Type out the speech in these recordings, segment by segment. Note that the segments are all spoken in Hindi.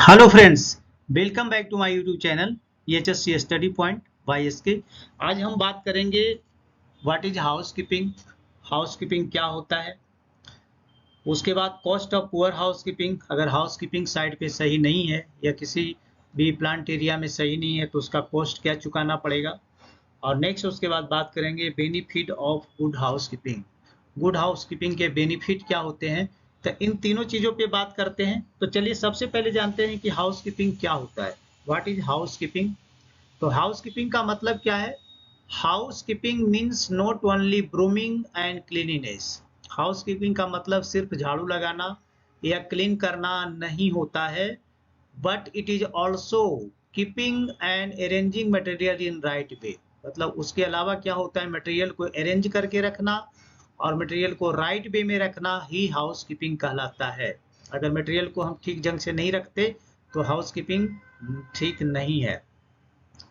Hello friends, welcome back to my YouTube channel EHSC study point by SK। आज हम बात करेंगे व्हाट इज हाउसकीपिंग, हाउसकीपिंग क्या होता है। उसके बाद कॉस्ट ऑफ पुअर हाउसकीपिंग, अगर हाउसकीपिंग साइट पे सही नहीं है या किसी भी प्लांट एरिया में सही नहीं है तो उसका कॉस्ट क्या चुकाना पड़ेगा। और नेक्स्ट उसके बाद बात करेंगे benefit of good housekeeping, good housekeeping के बेनिफिट क्या होते हैं। तो इन तीनों चीजों पे बात करते हैं। तो चलिए सबसे पहले जानते हैं कि हाउसकीपिंग क्या होता है। What is housekeeping. तो हाउसकीपिंग का मतलब क्या है। Housekeeping means not only brooming and cleanliness. Housekeeping का मतलब सिर्फ झाड़ू लगाना या क्लीन करना नहीं होता है, but it is also keeping and arranging material in right way. मतलब उसके अलावा क्या होता है, मटेरियल को अरेंज करके रखना और मटेरियल को राइट वे में रखना ही हाउसकीपिंग कहलाता है। अगर मटेरियल को हम ठीक ढंग से नहीं रखते तो हाउसकीपिंग ठीक नहीं है।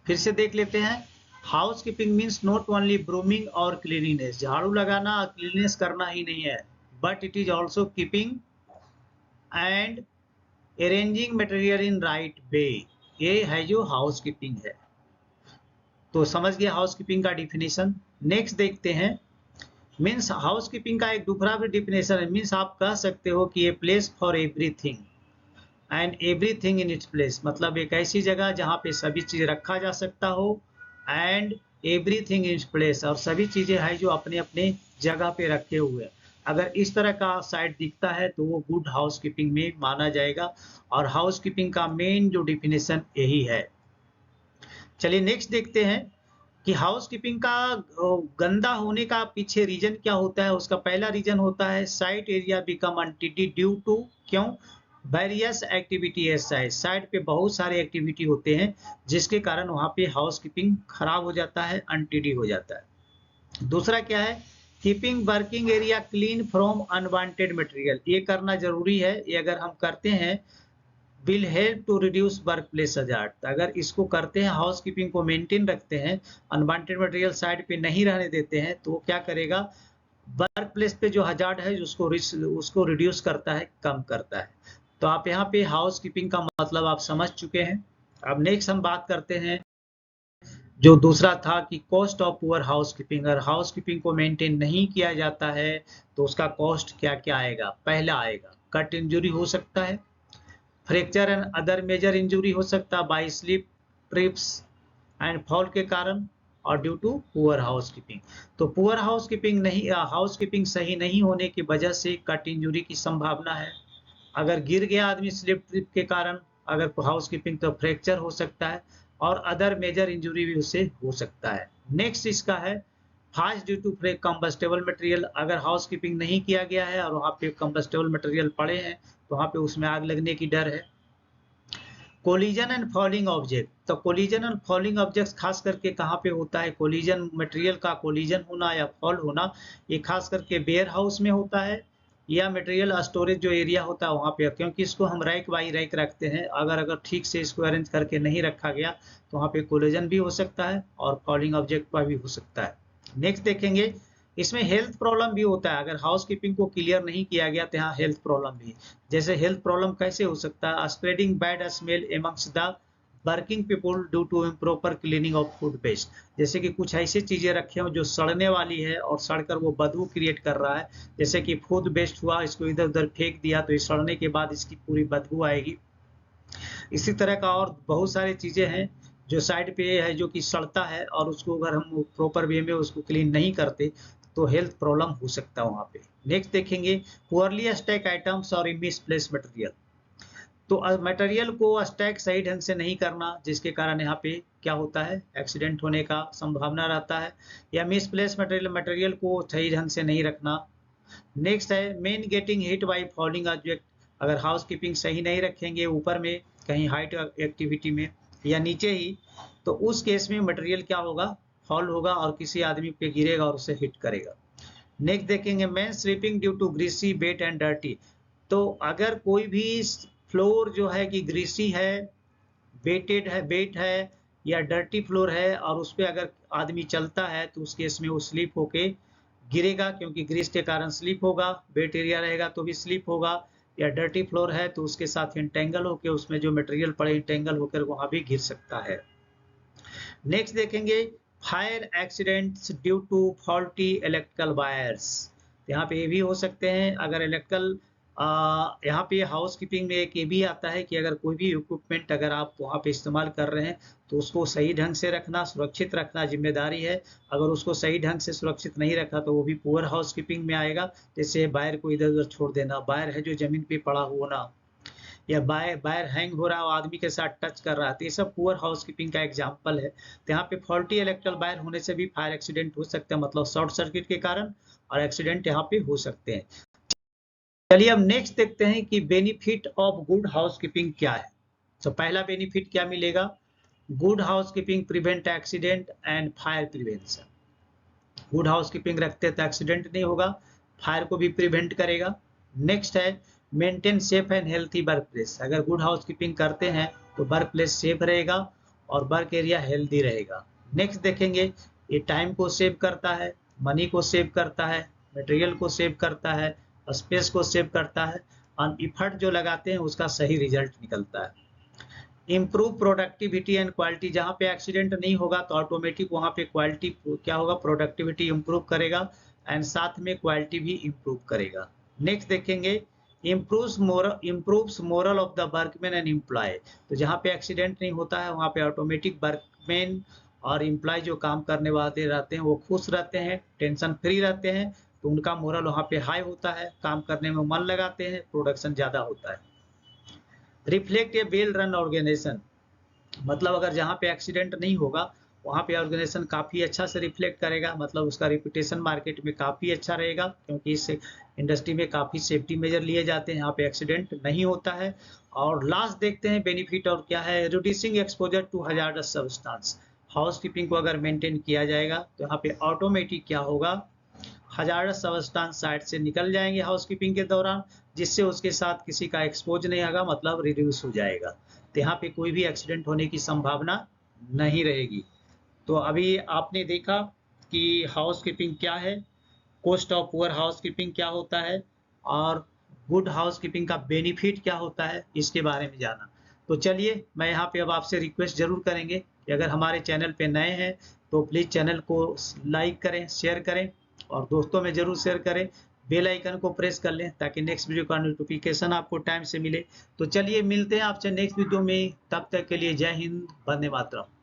फिर से देख लेते हैं। Housekeeping means not only brooming और क्लीनिनेस, झाड़ू लगाना और क्लीनिनेस करना ही नहीं है, but it is also keeping and arranging material in right way. ये है जो हाउसकीपिंग है। तो समझ गया हाउसकीपिंग का डिफिनेशन। नेक्स्ट देखते हैं। मीन्स हाउसकीपिंग का एक दूसरा भी डिफिनेशन है। मीन्स आप कह सकते हो कि a place for everything and everything in its place. मतलब एक ऐसी जगह जहाँ पे सभी चीज रखा जा सकता हो and everything in its place, और सभी चीजें हैं जो अपने अपने जगह पे रखे हुए हैं। अगर इस तरह का साइट दिखता है तो वो गुड हाउसकीपिंग में माना जाएगा। और हाउसकीपिंग का मेन जो डिफिनेशन यही है। चलिए नेक्स्ट देखते हैं कि हाउसकीपिंग का गंदा होने का पीछे रीजन क्या होता है। उसका पहला रीजन होता है site area become untidy due to, क्यों, वेरियस एक्टिविटी है। साइट पे बहुत सारे एक्टिविटी होते हैं जिसके कारण वहां पे हाउसकीपिंग खराब हो जाता है, अनटिडी हो जाता है। दूसरा क्या है, keeping working area clean from unwanted material. ये करना जरूरी है, ये अगर हम करते हैं will help to reduce work place hazard. अगर इसको करते हैं, हाउस कीपिंग को मेंटेन रखते हैं, अनवांटेड मटेरियल साइड पे नहीं रहने देते हैं, तो वो क्या करेगा, वर्क प्लेस पे जो हजार्ड है उसको रिड्यूस करता है, कम करता है। तो आप यहाँ पे हाउस कीपिंग का मतलब आप समझ चुके हैं। अब नेक्स्ट हम बात करते हैं जो दूसरा था कि कॉस्ट ऑफ पुअर हाउसकीपिंग। अगर हाउसकीपिंग को मेंटेन नहीं किया जाता है तो उसका कॉस्ट क्या क्या आएगा। पहला आएगा कट इंजरी हो सकता है, fracture and other major injury हो सकता है by slip, trips and fall के कारण, और ड्यू टू पुअर हाउसकीपिंग। तो पुअर हाउसकीपिंग नहीं, हाउसकीपिंग सही नहीं होने की वजह से कट इंजुरी की संभावना है। अगर गिर गया आदमी स्लिप ट्रिप के कारण, अगर हाउसकीपिंग, तो फ्रैक्चर हो सकता है और अदर मेजर इंजुरी भी उससे हो सकता है। नेक्स्ट इसका है fast due to combustible material. अगर हाउसकीपिंग नहीं किया गया है और वहाँ पे कंबस्टेबल मटेरियल पड़े हैं तो वहाँ पे उसमें आग लगने की डर है। Collision and falling object. तो कोलिजन एंड फॉलिंग ऑब्जेक्ट खास करके कहाँ पे होता है, कोलिजन मटेरियल का कोलिजन होना या फॉल होना, ये खास करके वेयर हाउस में होता है या मटेरियल स्टोरेज जो एरिया होता है वहाँ पे, क्योंकि इसको हम रैक बाई रैक रखते हैं। अगर ठीक से इसको अरेंज करके नहीं रखा गया तो वहाँ पे कोलिजन भी हो सकता है और फॉलिंग ऑब्जेक्ट का भी हो सकता है। नेक्स्ट देखेंगे, इसमें हेल्थ प्रॉब्लम भी होता है। अगर हाउसकीपिंग को क्लियर नहीं किया गया तो यहाँ हेल्थ प्रॉब्लम भी। जैसे हेल्थ प्रॉब्लम कैसे हो सकता है, spreading bad smell amongst the working people due to improper cleaning of food waste. जैसे कि कुछ ऐसी चीजें रखे हो जो सड़ने वाली है और सड़कर वो बदबू क्रिएट कर रहा है। जैसे कि फूड वेस्ट हुआ, इसको इधर उधर फेंक दिया तो ये सड़ने के बाद इसकी पूरी बदबू आएगी। इसी तरह का और बहुत सारी चीजें हैं जो साइड पे है जो कि सड़ता है, और उसको अगर हम प्रॉपर वे में उसको क्लीन नहीं करते तो हेल्थ प्रॉब्लम हो सकता है वहाँ पे। नेक्स्ट देखेंगे पुअरली स्टैक आइटम्स और मिसप्लेस मटेरियल। तो मटेरियल को स्टैक सही ढंग से नहीं करना जिसके कारण यहाँ पे क्या होता है, एक्सीडेंट होने का संभावना रहता है। या मिसप्लेस मटेरियल को सही ढंग से नहीं रखना। नेक्स्ट है main getting hit by falling object. अगर हाउस कीपिंग सही नहीं रखेंगे ऊपर में कहीं हाइट एक्टिविटी में या नीचे ही, तो उस केस में मटेरियल क्या होगा, फॉल होगा और किसी आदमी पे गिरेगा और उसे हिट करेगा। नेक्स्ट देखेंगे man sleeping due to greasy wet and dirty. तो अगर कोई भी फ्लोर जो है कि ग्रीसी है, वेटेड है, वेट है या डर्टी फ्लोर है और उस पर अगर आदमी चलता है तो उस केस में वो स्लिप होके गिरेगा, क्योंकि ग्रीस के कारण स्लिप होगा। वेट एरिया रहेगा तो भी स्लिप होगा। या डर्टी फ्लोर है तो उसके साथ इंटेंगल होकर उसमें जो मटेरियल पड़े इंटेंगल होकर वहां भी गिर सकता है। नेक्स्ट देखेंगे fire accidents due to faulty electrical wires. यहाँ पे ये भी हो सकते हैं अगर इलेक्ट्रिकल यहाँ पे हाउस कीपिंग में एक ये भी आता है कि अगर कोई भी इक्विपमेंट अगर आप वहाँ पे इस्तेमाल कर रहे हैं तो उसको सही ढंग से रखना, सुरक्षित रखना जिम्मेदारी है। अगर उसको सही ढंग से सुरक्षित नहीं रखा तो वो भी पुअर हाउस कीपिंग में आएगा। जैसे वायर को इधर उधर छोड़ देना, वायर है जो जमीन पे पड़ा होना, या वायर हैंग हो रहा है आदमी के साथ टच कर रहा है, तो ये सब पुअर हाउस कीपिंग का एग्जाम्पल है। तो यहाँ पे फॉल्टी इलेक्ट्रिकल वायर होने से भी फायर एक्सीडेंट हो सकता है, मतलब शॉर्ट सर्किट के कारण, और एक्सीडेंट यहाँ पे हो सकते हैं। चलिए अब नेक्स्ट देखते हैं कि बेनिफिट ऑफ गुड हाउसकीपिंग क्या है। तो पहला बेनिफिट क्या मिलेगा, good housekeeping prevent accident and fire prevention. Good housekeeping रखते तो एक्सीडेंट नहीं होगा, फायर को भी प्रिवेंट करेगा। नेक्स्ट है maintain safe and healthy work place. अगर गुड हाउसकीपिंग करते हैं तो वर्क प्लेस सेफ रहेगा और वर्क एरिया हेल्दी रहेगा। नेक्स्ट देखेंगे ये टाइम को सेव करता है, मनी को सेव करता है, मटेरियल को सेव करता है, स्पेस को सेव करता है, और इफर्ट जो लगाते हैं उसका सही रिजल्ट निकलता है। Improve productivity and quality. जहाँ पे एक्सीडेंट नहीं होगा तो ऑटोमेटिक वहाँ पे क्वालिटी क्या होगा, प्रोडक्टिविटी इम्प्रूव करेगा एंड साथ में क्वालिटी भी इम्प्रूव करेगा। नेक्स्ट देखेंगे improves moral of the workman and employ. तो जहाँ पे एक्सीडेंट नहीं होता है वहाँ पे ऑटोमेटिक वर्कमैन और एम्प्लॉय जो काम करने वाले रहते हैं वो खुश रहते हैं, टेंशन फ्री रहते हैं, तो उनका मोरल वहाँ पे हाई होता है, काम करने में मन लगाते हैं, प्रोडक्शन ज़्यादा होता है। रिफ्लेक्ट ए वेल रन ऑर्गेनाइजेशन। मतलब अगर जहाँ पे एक्सीडेंट नहीं होगा वहाँ पे ऑर्गेनाइजेशन काफ़ी अच्छा से रिफ्लेक्ट करेगा, मतलब उसका रिपुटेशन मार्केट में काफ़ी अच्छा रहेगा, क्योंकि इस इंडस्ट्री में काफ़ी सेफ्टी मेजर लिए जाते हैं, यहाँ पे एक्सीडेंट नहीं होता है। और लास्ट देखते हैं बेनिफिट और क्या है, reducing exposure to hazardous substance. Housekeeping को अगर मेंटेन किया जाएगा तो यहाँ पे ऑटोमेटिक क्या होगा, हजार्डस सब्सटेंस साइड से निकल जाएंगे हाउसकीपिंग के दौरान, जिससे उसके साथ किसी का एक्सपोज नहीं होगा, मतलब रिड्यूस हो जाएगा। तो यहाँ पे कोई भी एक्सीडेंट होने की संभावना नहीं रहेगी। तो अभी आपने देखा कि हाउसकीपिंग क्या है, कॉस्ट ऑफ पुअर हाउसकीपिंग क्या होता है, और गुड हाउसकीपिंग का बेनिफिट क्या होता है, इसके बारे में जाना। तो चलिए मैं यहाँ पे अब आपसे रिक्वेस्ट जरूर करेंगे कि अगर हमारे चैनल पे नए हैं तो प्लीज़ चैनल को लाइक करें, शेयर करें और दोस्तों में जरूर शेयर करें, बेल आइकन को प्रेस कर लें ताकि नेक्स्ट वीडियो का नोटिफिकेशन आपको टाइम से मिले। तो चलिए मिलते हैं आपसे नेक्स्ट वीडियो में, तब तक के लिए जय हिंद, वंदे मातरम।